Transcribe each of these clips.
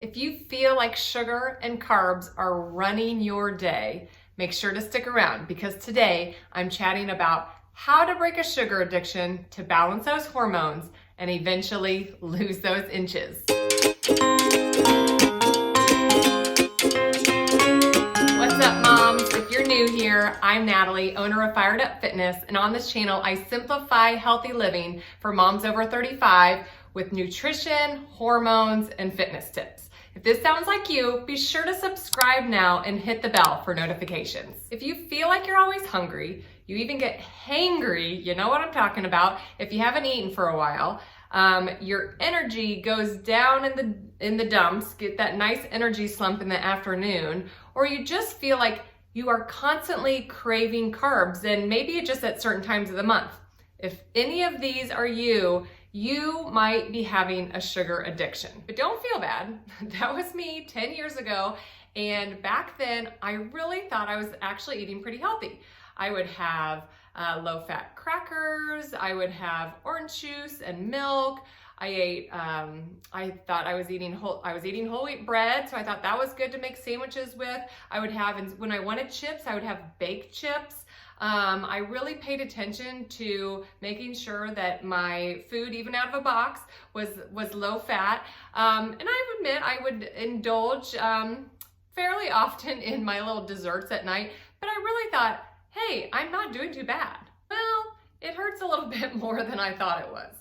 If you feel like sugar and carbs are running your day, make sure to stick around because today I'm chatting about how to break a sugar addiction to balance those hormones and eventually lose those inches. What's up, moms? If you're new here, I'm Natalie, owner of Fired Up Fitness, and on this channel, I simplify healthy living for moms over 35 with nutrition, hormones, and fitness tips. If this sounds like you, be sure to subscribe now and hit the bell for notifications. If you feel like you're always hungry, you even get hangry, you know what I'm talking about, if you haven't eaten for a while, your energy goes down in the dumps, get that nice energy slump in the afternoon, or you just feel like you are constantly craving carbs, and maybe just at certain times of the month. If any of these are you, you might be having a sugar addiction. But don't feel bad. That was me 10 years ago. And back then, I really thought I was actually eating pretty healthy. I would have low-fat crackers. I would have orange juice and milk. I thought I was eating whole wheat bread, so I thought that was good to make sandwiches with. I would have, when I wanted chips, I would have baked chips. I really paid attention to making sure that my food, even out of a box, was low fat. And I admit I would indulge fairly often in my little desserts at night, but I really thought, hey, I'm not doing too bad. Well, it hurts a little bit more than I thought it was.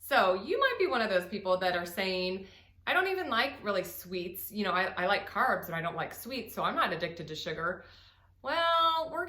So you might be one of those people that are saying, I don't even like really sweets. You know, I like carbs, but I don't like sweets, so I'm not addicted to sugar. Well, we're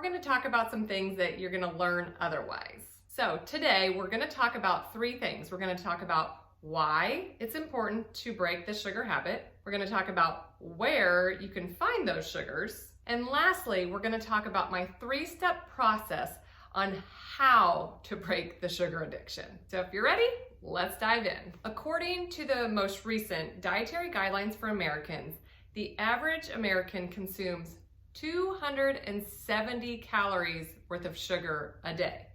gonna talk about some things that you're gonna learn otherwise. So today we're gonna talk about three things. We're gonna talk about why it's important to break the sugar habit. We're gonna talk about where you can find those sugars. And lastly, we're gonna talk about my three-step process on how to break the sugar addiction. So if you're ready, let's dive in. According to the most recent dietary guidelines for Americans, the average American consumes 270 calories worth of sugar a day.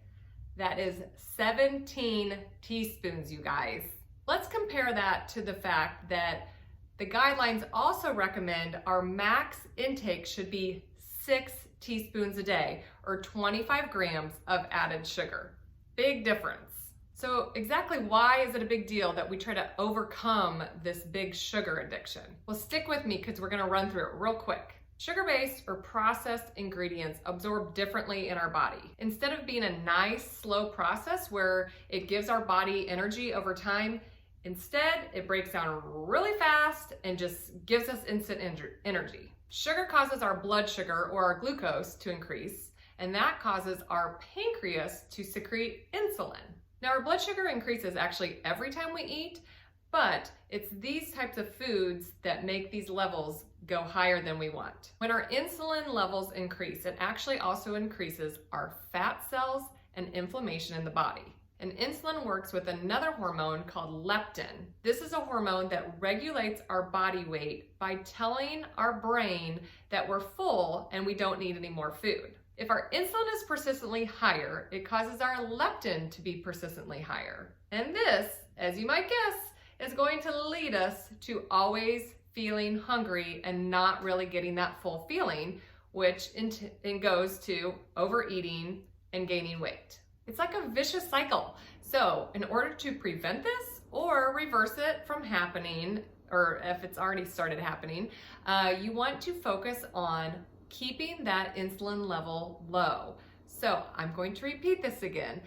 That is 17 teaspoons, you guys. Let's compare that to the fact that the guidelines also recommend our max intake should be 6 teaspoons a day, or 25 grams of added sugar. Big difference. So exactly why is it a big deal that we try to overcome this big sugar addiction? Well, stick with me because we're gonna run through it real quick. Sugar-based or processed ingredients absorb differently in our body. Instead of being a nice, slow process where it gives our body energy over time, instead it breaks down really fast and just gives us instant energy. Sugar causes our blood sugar or our glucose to increase, and that causes our pancreas to secrete insulin. Now, our blood sugar increases actually every time we eat, but it's these types of foods that make these levels go higher than we want. When our insulin levels increase, it actually also increases our fat cells and inflammation in the body. And insulin works with another hormone called leptin. This is a hormone that regulates our body weight by telling our brain that we're full and we don't need any more food. If our insulin is persistently higher, it causes our leptin to be persistently higher. And this, as you might guess, is going to lead us to always feeling hungry and not really getting that full feeling, which goes to overeating and gaining weight. It's like a vicious cycle. So in order to prevent this or reverse it from happening, or if it's already started happening, you want to focus on keeping that insulin level low. So I'm going to repeat this again.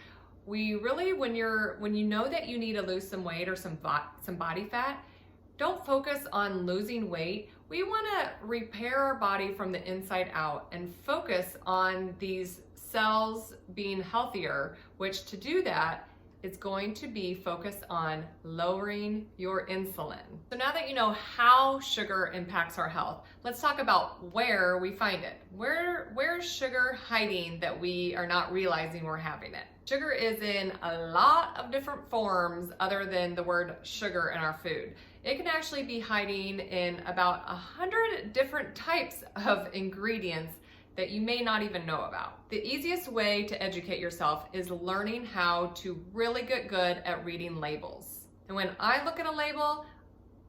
We really, when you know that you need to lose some weight or some body fat, don't focus on losing weight. We want to repair our body from the inside out and focus on these cells being healthier, which to do that, it's going to be focused on lowering your insulin. So now that you know how sugar impacts our health, let's talk about where we find it. Where's sugar hiding that we are not realizing we're having it? Sugar is in a lot of different forms other than the word sugar in our food. It can actually be hiding in about 100 different types of ingredients that you may not even know about. The easiest way to educate yourself is learning how to really get good at reading labels. And when I look at a label,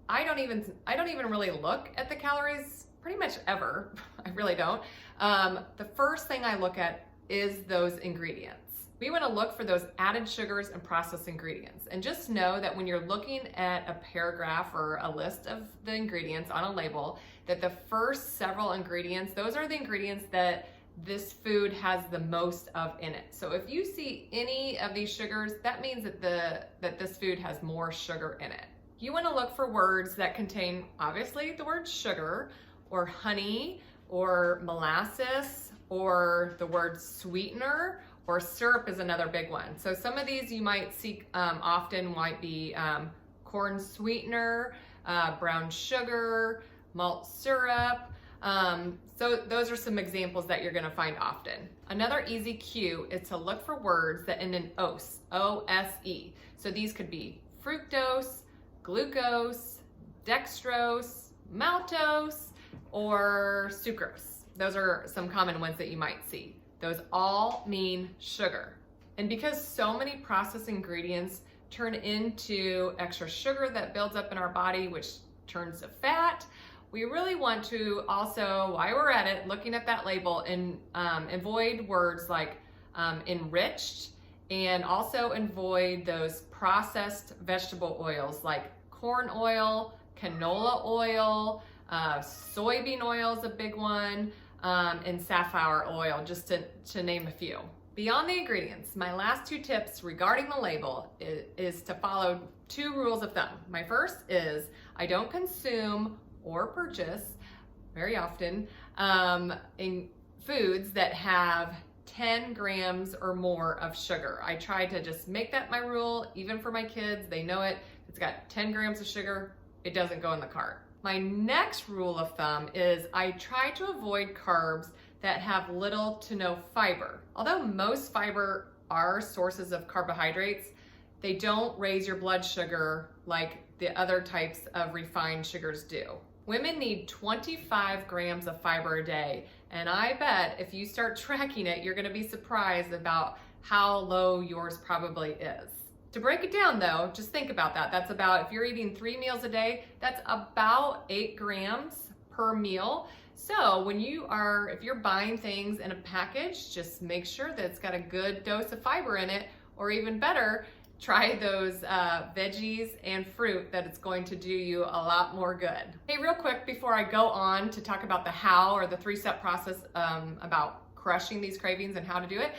I don't even really look at the calories pretty much ever. I really don't. The first thing I look at is those ingredients. We want to look for those added sugars and processed ingredients. And just know that when you're looking at a paragraph or a list of the ingredients on a label, that the first several ingredients, those are the ingredients that this food has the most of in it. So if you see any of these sugars, that means that this food has more sugar in it. You want to look for words that contain, obviously, the word sugar, or honey, or molasses, or the word sweetener, or syrup is another big one. So some of these you might see often might be corn sweetener, brown sugar, malt syrup. So those are some examples that you're gonna find often. Another easy cue is to look for words that end in ose, O-S-E. So these could be fructose, glucose, dextrose, maltose, or sucrose. Those are some common ones that you might see. Those all mean sugar. And because so many processed ingredients turn into extra sugar that builds up in our body, which turns to fat, we really want to also, while we're at it, looking at that label, and avoid words like enriched, and also avoid those processed vegetable oils like corn oil, canola oil, soybean oil is a big one, and safflower oil, just to name a few. Beyond the ingredients, my last two tips regarding the label is to follow two rules of thumb. My first is I don't consume or purchase very often in foods that have 10 grams or more of sugar. I try to just make that my rule, even for my kids. They know it. If it's got 10 grams of sugar, it doesn't go in the cart. My next rule of thumb is I try to avoid carbs that have little to no fiber. Although most fiber are sources of carbohydrates, they don't raise your blood sugar like the other types of refined sugars do. Women need 25 grams of fiber a day, and I bet if you start tracking it, you're gonna be surprised about how low yours probably is. To break it down though, just think about that. That's about, if you're eating 3 meals a day, that's about 8 grams per meal. So if you're buying things in a package, just make sure that it's got a good dose of fiber in it, or even better, try those veggies and fruit, that it's going to do you a lot more good. Hey, real quick before I go on to talk about the how, or the 3-step process about crushing these cravings and how to do it,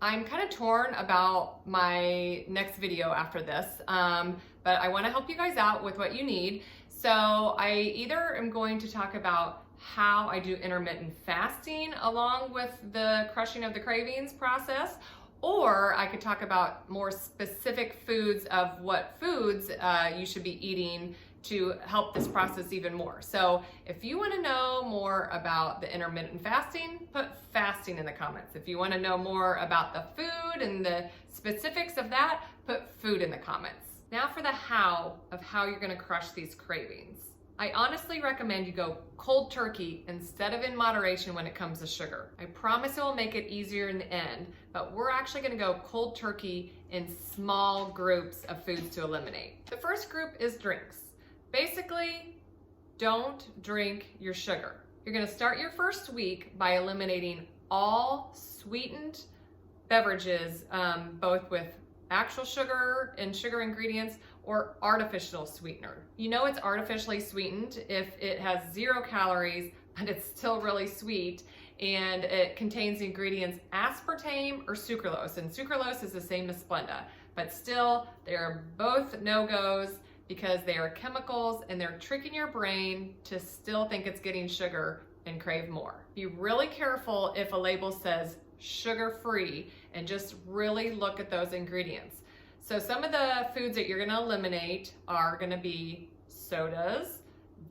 I'm kind of torn about my next video after this, but I want to help you guys out with what you need. So I either am going to talk about how I do intermittent fasting along with the crushing of the cravings process, or I could talk about more specific foods of what foods you should be eating to help this process even more. So if you want to know more about the intermittent fasting, put fasting in the comments. If you want to know more about the food and the specifics of that, put food in the comments. Now for the how of how you're going to crush these cravings. I honestly recommend you go cold turkey instead of in moderation when it comes to sugar. I promise it will make it easier in the end, but we're actually going to go cold turkey in small groups of foods to eliminate. The first group is drinks. Basically, don't drink your sugar. You're going to start your first week by eliminating all sweetened beverages, both with actual sugar and sugar ingredients or artificial sweetener. You know it's artificially sweetened if it has 0 calories, but it's still really sweet, and it contains the ingredients aspartame or sucralose, and sucralose is the same as Splenda, but still they're both no-goes because they are chemicals and they're tricking your brain to still think it's getting sugar and crave more. Be really careful if a label says sugar-free, and just really look at those ingredients. So some of the foods that you're gonna eliminate are gonna be sodas,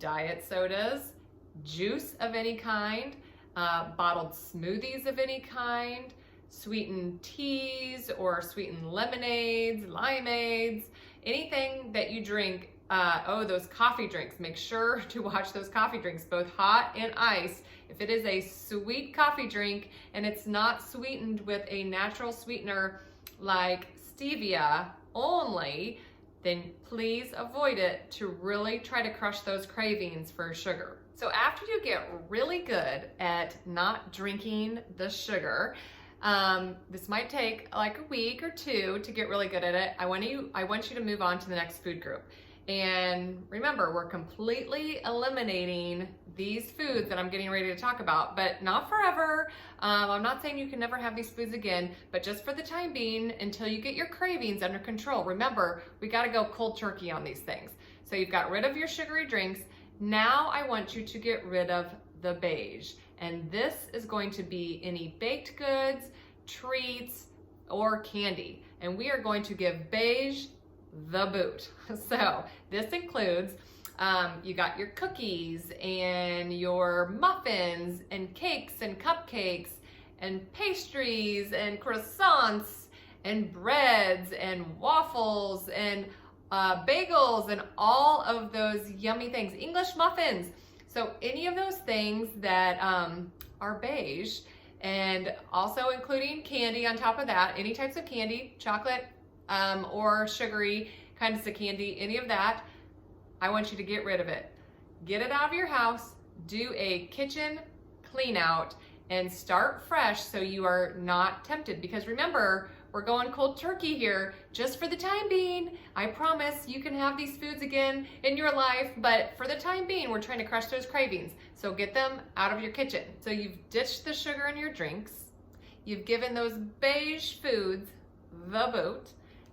diet sodas, juice of any kind, bottled smoothies of any kind, sweetened teas or sweetened lemonades, limeades, anything that you drink. Those coffee drinks, make sure to watch those coffee drinks, both hot and ice. If it is a sweet coffee drink and it's not sweetened with a natural sweetener like stevia only, then please avoid it to really try to crush those cravings for sugar. So after you get really good at not drinking the sugar, this might take like a week or two to get really good at it. I want you to move on to the next food group. And remember, we're completely eliminating these foods that I'm getting ready to talk about, but not forever. I'm not saying you can never have these foods again, but just for the time being, until you get your cravings under control. Remember, we gotta go cold turkey on these things. So you've got rid of your sugary drinks. Now I want you to get rid of the beige. And this is going to be any baked goods, treats, or candy. And we are going to give beige the boot. So this includes, you got your cookies and your muffins and cakes and cupcakes and pastries and croissants and breads and waffles and bagels and all of those yummy things, English muffins. So any of those things that are beige, and also including candy on top of that, any types of candy, chocolate or sugary kinds of candy, any of that, I want you to get rid of it. Get it out of your house, do a kitchen clean out, and start fresh so you are not tempted. Because remember, we're going cold turkey here just for the time being. I promise you can have these foods again in your life, but for the time being, we're trying to crush those cravings. So get them out of your kitchen. So you've ditched the sugar in your drinks. You've given those beige foods the boot.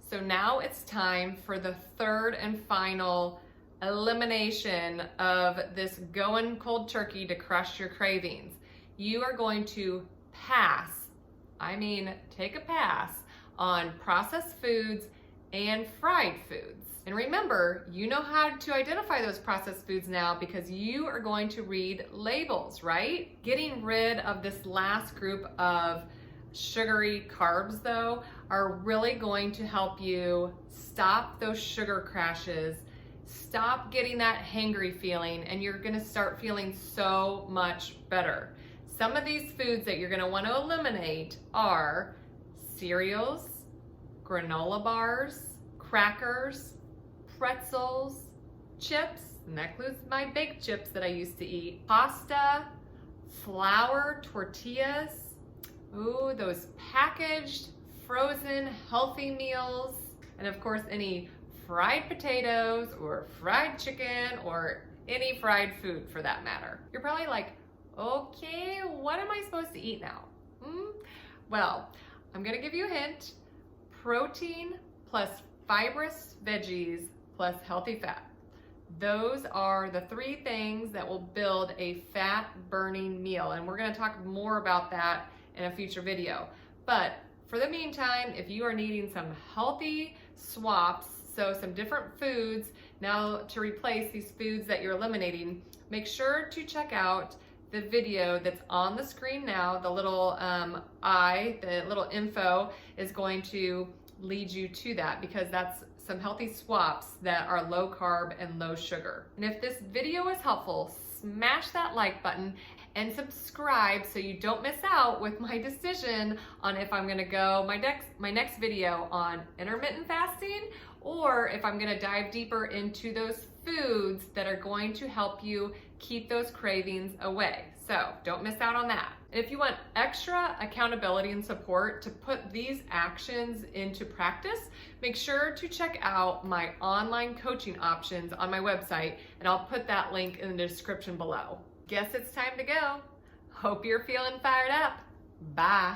So now it's time for the third and final elimination of this going cold turkey to crush your cravings. You are going to pass, I mean take a pass, on processed foods and fried foods. And remember, you know how to identify those processed foods now because you are going to read labels, right? Getting rid of this last group of sugary carbs though are really going to help you stop those sugar crashes, stop getting that hangry feeling, and you're gonna start feeling so much better. Some of these foods that you're gonna wanna eliminate are cereals, granola bars, crackers, pretzels, chips, and that includes my baked chips that I used to eat, pasta, flour, tortillas, ooh, those packaged, frozen, healthy meals, and of course any fried potatoes or fried chicken or any fried food for that matter. You're probably like, okay, what am I supposed to eat now? Well, I'm gonna give you a hint. Protein plus fibrous veggies plus healthy fat. Those are the three things that will build a fat burning meal. And we're gonna talk more about that in a future video. But for the meantime, if you are needing some healthy swaps, so some different foods now to replace these foods that you're eliminating, make sure to check out the video that's on the screen now. The little the little info is going to lead you to that because that's some healthy swaps that are low carb and low sugar. And if this video is helpful, smash that like button and subscribe so you don't miss out with my decision on if I'm gonna go my next video on intermittent fasting or if I'm gonna dive deeper into those foods that are going to help you keep those cravings away. So don't miss out on that. And if you want extra accountability and support to put these actions into practice, make sure to check out my online coaching options on my website, and I'll put that link in the description below. Guess it's time to go. Hope you're feeling fired up. Bye.